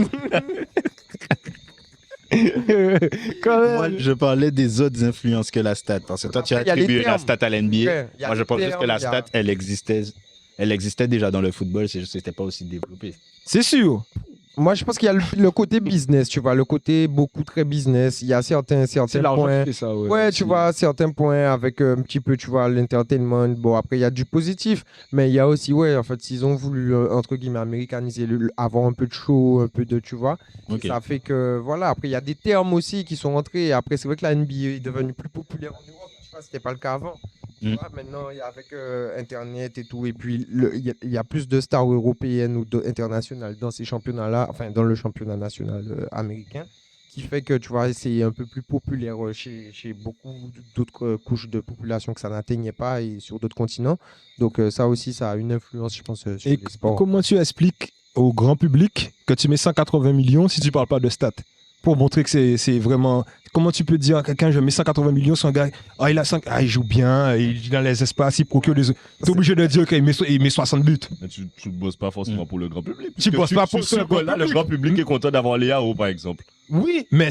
Quand même. Moi, je parlais des autres influences que la stat. Parce que toi, tu as Après, il y a les attribué la termes. stat à l'NBA. Ouais, il y a Moi, je les pense juste termes, que la il y a- stat, elle existait déjà dans le football, c'est juste que c'était pas aussi développé. C'est sûr. Moi, je pense qu'il y a le côté business, tu vois, le côté beaucoup très business. Il y a certains C'est l'argent points. qui fait ça, ouais. Ouais, tu vois, certains points avec un petit peu, tu vois, l'entertainment. Bon, après, il y a du positif, mais il y a aussi, ouais, en fait, s'ils ont voulu, entre guillemets, américaniser, avoir un peu de show, un peu de, tu vois, Ok. ça fait que, voilà, après, il y a des termes aussi qui sont entrés. Après, c'est vrai que la NBA est devenue plus populaire en Europe, tu vois, c'était pas le cas avant. Tu vois, maintenant, il y a avec Internet et tout, et puis il y a plus de stars européennes ou internationales dans ces championnats-là, enfin, dans le championnat national américain, qui fait que, tu vois, c'est un peu plus populaire chez beaucoup d'autres couches de population que ça n'atteignait pas et sur d'autres continents. Donc, ça aussi, ça a une influence, je pense, sur Et les sports. comment tu expliques au grand public que tu mets 180 millions si tu parles pas de stats? Pour montrer que c'est vraiment. Comment tu peux dire à quelqu'un, je mets 180 millions sur un gars, il joue bien, il est dans les espaces, il procure des. T'es obligé de dire qu'il met 60 buts. Mais tu ne bosses pas forcément pour le grand public. Tu bosses pas pour ce le grand là le public. grand public est content d'avoir Léao, par exemple. Oui, mais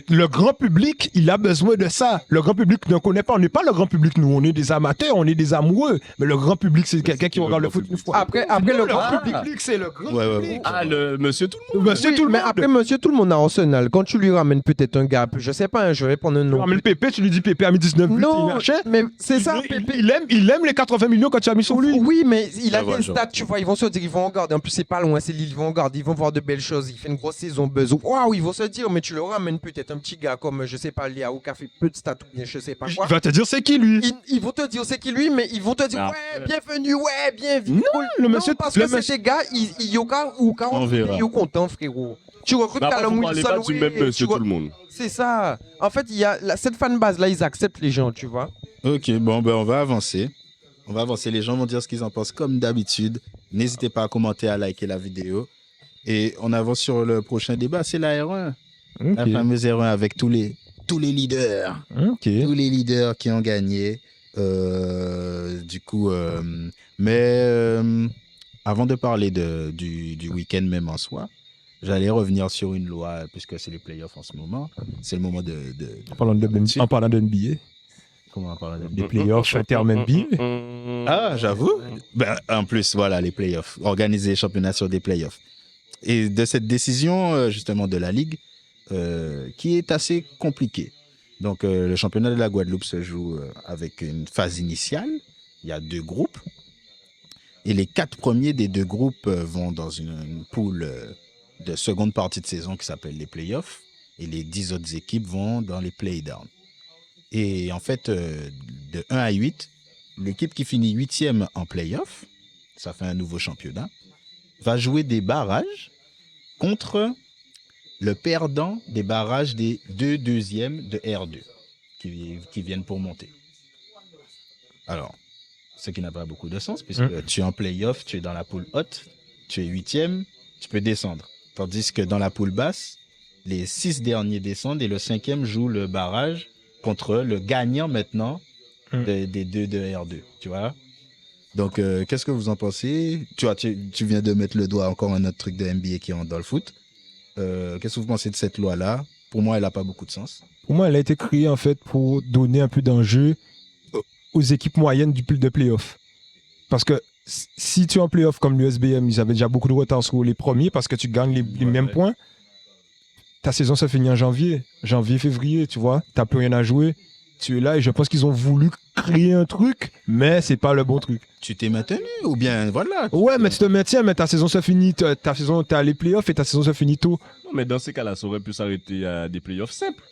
le grand public, il a besoin de ça. Le grand public ne connaît pas. On n'est pas le grand public, nous. On est des amateurs, on est des amoureux. Mais le grand public, c'est quelqu'un qui le regarde le grand foot une public. fois. Après, Non, le grand public, c'est le grand Ouais. public. Ah, le monsieur tout le monde. Monsieur Oui, tout le mais monde. après, monsieur tout le monde a Arsenal. Quand tu lui ramènes peut-être un gars, je sais pas, je vais prendre un Tu nom. ramènes Pépé, tu lui dis Pépé a mis 19 buts, il Non, marchait. mais c'est ça, Pépé. Il aime les 80 millions que tu as mis sur lui. Oui, mais il a Ouais, des je stats, tu vois, ils vont se dire, ils vont regarder. En plus, c'est pas loin, c'est Lille, ils vont regarder, ils vont voir de belles choses. Il fait une grosse saison buzz. Waouh, ils vont se dire, mais tu leur ramènes peut-être un petit gars comme, je sais pas, Léao, qui a fait peu de stats ou bien je sais pas quoi. Il va te dire c'est qui lui. Ils vont te dire c'est qui lui, mais ils vont te dire Ah. ouais, bienvenue, ouais, bienvenue. Non, le monsieur- parce le que c'est monsieur- des gars, ils yoga ou On verra. ils content, frérot. Tu recrutes Mais après, Callum vous parlez pas Wilson, du ouais, même monsieur tu tout le monde. c'est ça. En fait, il y a cette fanbase là, ils acceptent les gens, tu vois. Ok, bon, on va avancer. On va avancer. Les gens vont dire ce qu'ils en pensent comme d'habitude. N'hésitez pas à commenter, à liker la vidéo. Et on avance sur le prochain débat, c'est la R1. La fameuse R1 avec tous les leaders. Ok. Tous les leaders qui ont gagné. Avant de parler du week-end même en soi, j'allais revenir sur une loi, puisque c'est les playoffs en ce moment. C'est le moment de En parlant de NBA, comment on parle des playoffs internes NBA. Ah, j'avoue. Ben, en plus, voilà, les playoffs. Organiser les championnats sur des playoffs. Et de cette décision, justement, de la Ligue, qui est assez compliquée. Donc, le championnat de la Guadeloupe se joue avec une phase initiale. Il y a 2 groupes. Et les 4 premiers des 2 groupes vont dans une poule de seconde partie de saison qui s'appelle les playoffs. Et les 10 autres équipes vont dans les play-downs. Et en fait, de 1 à 8, l'équipe qui finit 8e en play-off, ça fait un nouveau championnat, va jouer des barrages contre le perdant des barrages des 2 deuxièmes de R2 qui viennent pour monter. Alors, ce qui n'a pas beaucoup de sens, puisque tu es en play-off, tu es dans la poule haute, tu es 8e, tu peux descendre. Tandis que dans la poule basse, les 6 derniers descendent et le 5e joue le barrage contre le gagnant maintenant des 2 de R2, tu vois. Donc, qu'est-ce que vous en pensez? Tu viens de mettre le doigt encore un autre truc de NBA qui rentre dans le foot. Qu'est-ce que vous pensez de cette loi-là? Pour moi, elle n'a pas beaucoup de sens. Pour moi, elle a été créée en fait pour donner un peu d'enjeu aux équipes moyennes de playoff. Parce que si tu es en playoff comme l'USBM, ils avaient déjà beaucoup de retard sur les premiers parce que tu gagnes les mêmes points. Ta saison se finit en janvier, février, tu vois. Tu n'as plus rien à jouer. Tu es là et je pense qu'ils ont voulu créer un truc, mais c'est pas le bon truc. Tu t'es maintenu ou bien voilà? Ouais, mais tu te maintiens, mais ta saison se finit, t'as les playoffs et ta saison se finit tôt. Non, mais dans ces cas-là, ça aurait pu s'arrêter à des playoffs simples.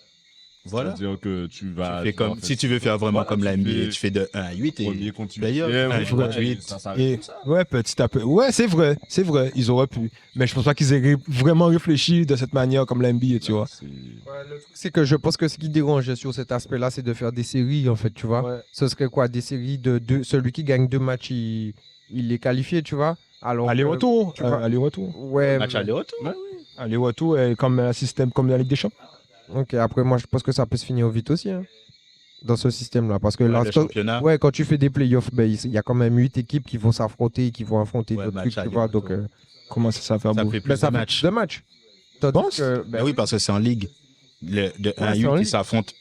Voilà. C'est-à-dire que tu vas. Tu fais comme, si tu veux faire vraiment comme la NBA, tu fais de 1 à 8 et Premier contre playoff, 1 contre 8. ça s'arrête Et comme ça. ouais, petit à petit. Ouais, c'est vrai, ils auraient pu. Mais je pense pas qu'ils aient vraiment réfléchi de cette manière comme la NBA, tu vois. C'est- Ouais, le truc, c'est que je pense que ce qui dérange sur cet aspect-là, c'est de faire des séries, en fait, tu vois. Ouais. Ce serait quoi? Des séries de deux. Celui qui gagne 2 matchs, il est qualifié, tu vois. Alors, Aller-retour, tu vois. aller-retour. Ouais, Match mais- aller-retour. Aller-retour, comme un système comme la Ligue des Champions. Ok, après, moi, je pense que ça peut se finir vite aussi, hein, dans ce système-là. Parce que Ouais, là, le championnat. ouais, quand tu fais des playoffs, ben, il y a quand même 8 équipes qui vont s'affronter, qui vont affronter Ouais, d'autres match trucs, tu vois. aller-retour. Donc, Comment ça fait Ça beau. fait ben, plus ça de fait matchs. plus de matchs. Tandis penses que, ben, Ben oui, parce que c'est en ligue. De 1 à c'est en 8, ligue. ils s'affrontent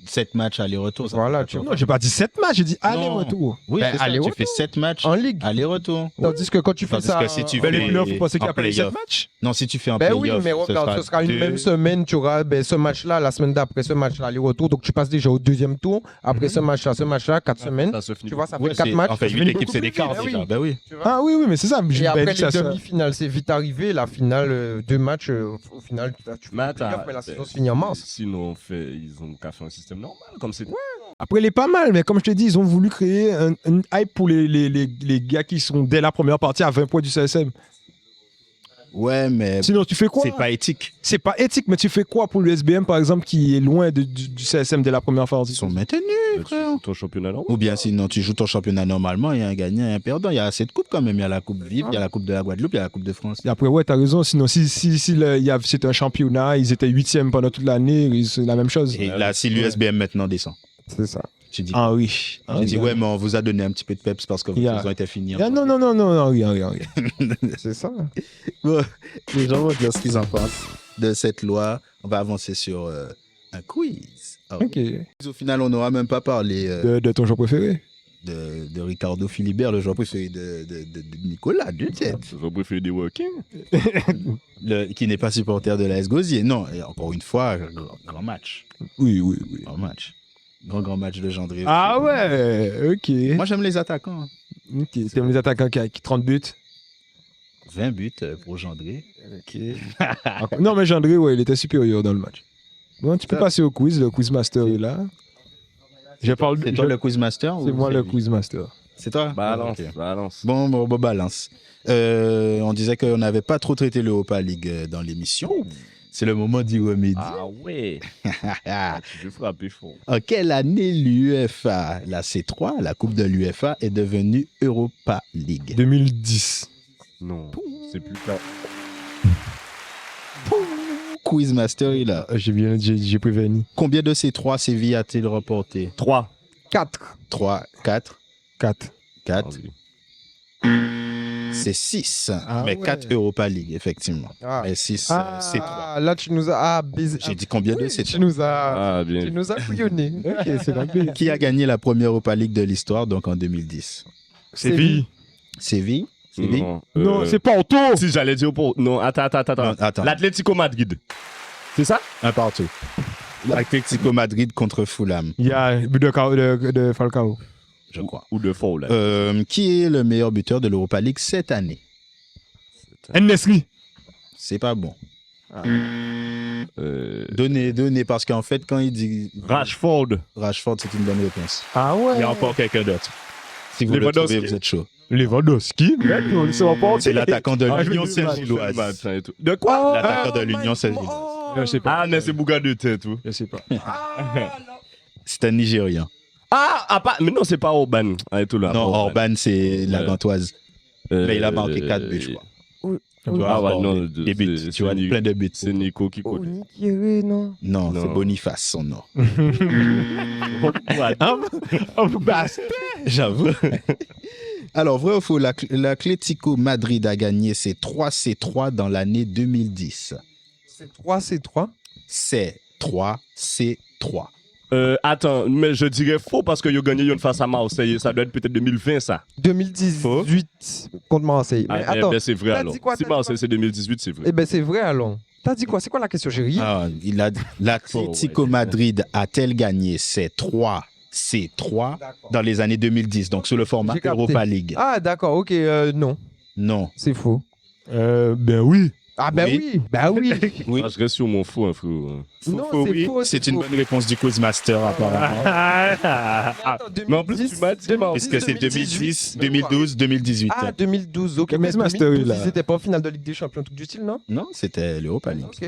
7 matchs aller-retour. ça Voilà, fait tu 14. Non, j'ai pas dit 7 matchs, j'ai dit aller-retour. Oui, Ben, c'est ça, tu aller-retour. fais 7 matchs en ligue. aller-rtur. Tandis que quand tu fais Tandis ça. que si tu Ben, les fais playoffs, vous pensez qu'il y en a pas eu 7 playoff. matchs? Non, si tu fais un Ben playoff, oui, mais regarde, ce sera une deux- même semaine, tu auras ben, ce match-là, la semaine d'après, ce match-là, aller-retour. Donc tu passes déjà au deuxième tour. Après ce match-là, 4 semaines. Ça se finit. Tu vois, ça Ouais, fait 4 c'est- matchs. En fait, ça 8 finit équipes, beaucoup c'est plus des quarts vite. déjà. Ben oui. Tu vois. Ah oui, oui, mais c'est ça. Et après, les ça, demi-finales, c'est vite arrivé. La finale, 2 matchs, au final, tu fais Mais les playoffs, attends, mais la saison se finit en mars. Sinon, ils ont qu'à faire un système normal, comme c'est. Après, il est pas mal, mais comme je te dis, ils ont voulu créer une hype pour les gars qui sont dès la première partie à 20 points du CSM. Ouais, mais Sinon, tu fais quoi? c'est pas éthique. C'est pas éthique, mais tu fais quoi pour l'USBM, par exemple, qui est loin du CSM dès la première partie? Ils sont maintenus, frère. Ton championnat normal. Ou bien sinon, tu joues ton championnat normalement, il y a un gagnant et un perdant. Il y a assez de coupes quand même. Il y a la Coupe Vive, il y a la Coupe de la Guadeloupe, il y a la Coupe de France. Et après, ouais, t'as raison. Sinon, si c'était un championnat, ils étaient 8e pendant toute l'année, c'est la même chose. Et là, si l'USBM maintenant descend, C'est ça. tu dis, Ah oui. tu dis ouais, mais on vous a donné un petit peu de peps parce que vos Yeah. saisons étaient finies. Ah, non, rien. C'est ça. Bon, les gens vont dire ce qu'ils en pensent de cette loi. On va avancer sur un quiz. Ah oui. Ok. Au final, on n'aura même pas parlé De ton joueur préféré? de Ricardo Philibert, le joueur préféré de Nicolas Dutiet, J'ai préféré des working. qui n'est pas supporter de l'AS Gosier. Non, et encore une fois, grand match. Oui. Grand match. Grand match de Gendré. Ah ouais, ok. Moi, j'aime les attaquants. Hein. Ok, t'aimes les attaquants qui 30 buts? 20 buts pour Gendré. Ok. Non, mais Gendré, ouais, il était supérieur dans le match. Bon, tu peux Ça- passer au quiz. Le quizmaster est là. Je parle C'est toi le quizmaster C'est ou moi le lui quizmaster. C'est toi Balance, Ok. balance. Bon, balance. On disait qu'on n'avait pas trop traité l'Europa League dans l'émission. C'est le moment d'y remédier. Ah ouais. Tu veux frapper fort. En quelle année l'UEFA, la C3, la Coupe de l'UEFA, est devenue Europa League 2010. Non, c'est plus tard. Quizmaster est là. J'ai prévenu. Combien de C3 Séville a-t-il remporté 3. 4. 3, 4, 4. 4. C'est 6. Ah mais ouais. 4 Europa League, effectivement. Ah. Mais 6 C3. Ah, là, tu nous as. Ah, J'ai dit combien de tu C3 nous as. Ah, bien. Tu nous as couillonné. Ok, c'est la paix. Qui a gagné la première Europa League de l'histoire, donc en 2010 Séville. Séville Séville Non, c'est Porto. Si j'allais dire pour. Non, attends. Non, attends. L'Atlético Madrid. C'est ça? Un partout. L'Atlético Madrid contre Fulham, Il y a le but de Falcao. je crois. Ou de fort, là. Qui est le meilleur buteur de l'Europa League cette année Nesri. C'est pas bon. Euh, Donnez, parce qu'en fait, quand il dit Rashford. Rashford, c'est une bonne réponse. Ah ouais. Il y a encore quelqu'un d'autre. Si vous le Lewandowski. trouvez, vous êtes chaud. Lewandowski. C'est l'attaquant de Ah, je l'Union me dis mal. Saint-Gilloise. De quoi? L'attaquant de l'Union Saint-Gilloise. Je sais pas. Ah, mais c'est Bouga de tête, ou? Je sais pas. C'est un Nigérian. Mais non, c'est pas Orban. Ah, tout là. Non, pas Orban, c'est la Ouais. gantoise. Mais il a marqué 4 buts, je crois. Tu vois, Ah ouais, Orban, non, des buts. c'est- Tu vois, c'est plein de buts. C'est Nico qui Oh, compte. Nikiré, non. Non, Non. c'est Boniface, son nom. Oh, bah, J'avoue. Alors, vrai ou faux, l'Atlético Madrid a gagné ses 3 C3 dans l'année 2010. C'est 3, c'est 3. C'est 3 C3. Attends, mais je dirais faux parce que ils ont gagné une face à Marseille. Ça doit être peut-être 2020, ça. 2018 contre Marseille. Mais Ah, attends, ben c'est vrai t'as alors. dit quoi, Si t'as dit Marseille quoi c'est 2018, c'est vrai. eh ben c'est vrai alors. T'as dit quoi? C'est quoi la question, chérie? Ah, l'Atlético Oh, ouais. Madrid a-t-elle gagné ses 3 C3 D'accord. dans les années 2010, donc sous le format J'ai capté. Europa League? Ah d'accord, ok, non, Non. c'est faux. Ben oui. Ah ben Oui. oui, bah oui. Oui. Ah, je reste sur mon faux, hein, frérot. Non, Faux, c'est oui. faux. C'est une faux. bonne réponse du Quizmaster, apparemment. Attends, Mais en plus, tu m'as dit, 2010, Puisque c'est 2010, 2018. 2012, 2018. Ah, 2012, ok. Le Mais Quizmaster, 2012, là. ils étaient pas en finale de Ligue des Champions, tout du style, non? Non, c'était l'Europa League. Ok.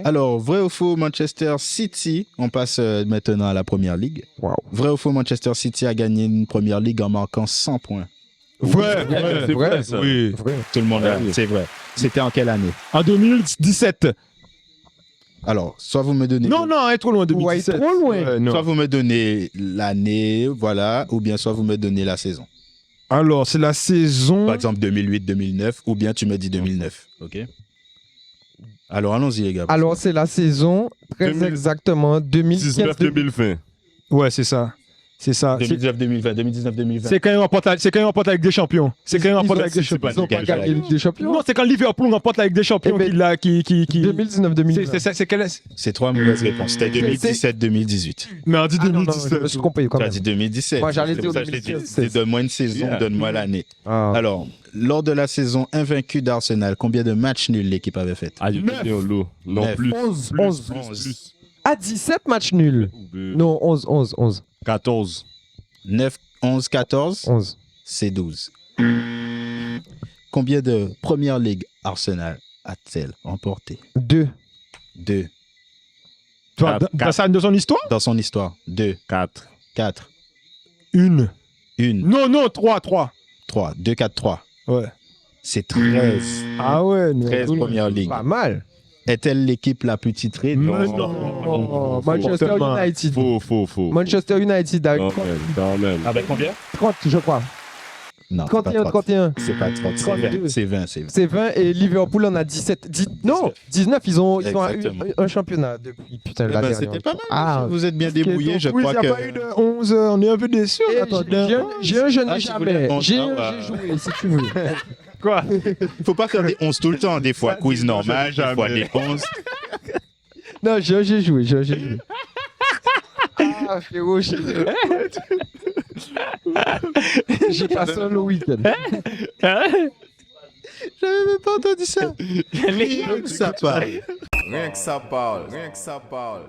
Alors, vrai ou faux, Manchester City, on passe maintenant à la Première Ligue. Waouh. Vrai ou faux, Manchester City a gagné une Première Ligue en marquant 100 points. Vrai. C'est vrai, ça. Oui. Vrai. Tout le monde Ouais. l'a dit, c'est vrai. C'était en quelle année? En 2017. Alors, soit vous me donnez... Non, non, elle est trop loin, 2017. Ouais, trop loin. Ouais, non. Soit vous me donnez l'année, voilà, ou bien soit vous me donnez la saison. Alors, c'est la saison. Par exemple, 2008-2009, ou bien tu me dis 2009, ok? Alors, allons-y, les gars. Alors, c'est la saison, très 2000. exactement, 2015. 19-2020. Ouais, c'est ça. C'est ça. C'est- 2019-2020, 2019-2020. C'est quand il remporte la Ligue des Champions. C'est quand il remporte la Ligue des c'est Champions. pas Ils ont pas gagné la Ligue des Champions. Non, c'est quand Liverpool remporte la Ligue des Champions Eh ben, qu'il a, qui. 2019-2020. C'est quelle C'est 3 mauvaises réponses. C'était 2017-2018. Mais on dit Ah, non, non, je 2017. me suis trompé quand Tu as même. dit 2017. Moi, j'allais C'est dire pour ça que je t'ai dit, 2016. donne-moi une saison, Yeah. donne-moi l'année. Ah. Alors, lors de la saison invaincue d'Arsenal, combien de matchs nuls l'équipe avait fait? Ah, il y a un lot. Non, Neuf. plus. 11, Plus, 11. plus. Ah, 17 matchs nuls. Non, 11. 14. 9, 11, 14, 11. c'est 12. Combien de Première Ligue Arsenal a-t-elle remporté? 2. 2. Toi, dans son histoire Dans son histoire. 2, 4. 4, Une. 1, Non, 3. 3. 2, 4, 3. Ouais. C'est 13. Ah ouais, non. 13 Première Ligue. Pas mal. Est-elle l'équipe la plus titrée? Oh, Manchester Fortement. United. Faux. Manchester United à Quand même. Avec combien? 30, je crois. Non, c'est pas 31, 30. 31. C'est pas 30, c'est 32. 20. C'est 20, c'est 20. C'est 20 et Liverpool en a 17. Non, 19. Ils ont Exactement. un championnat depuis. Putain, Eh la ben, dernière. c'était pas mal. Ah. Vous êtes bien débrouillés, je Oui, crois il n'y a que... pas eu de 11, on est un peu déçus. Eh, Attendez. j'ai un, je Ah, n'ai tu voulais jamais. 11, J'ai ah, j'ai joué, si tu veux. Quoi Faut pas faire des 11 tout le temps. Des fois, quiz normal, des fois des 11. Non, j'ai joué. Ah, frérot, j'ai passé un long week-end. J'avais même pas entendu ça. Ça parle. Rien que ça parle.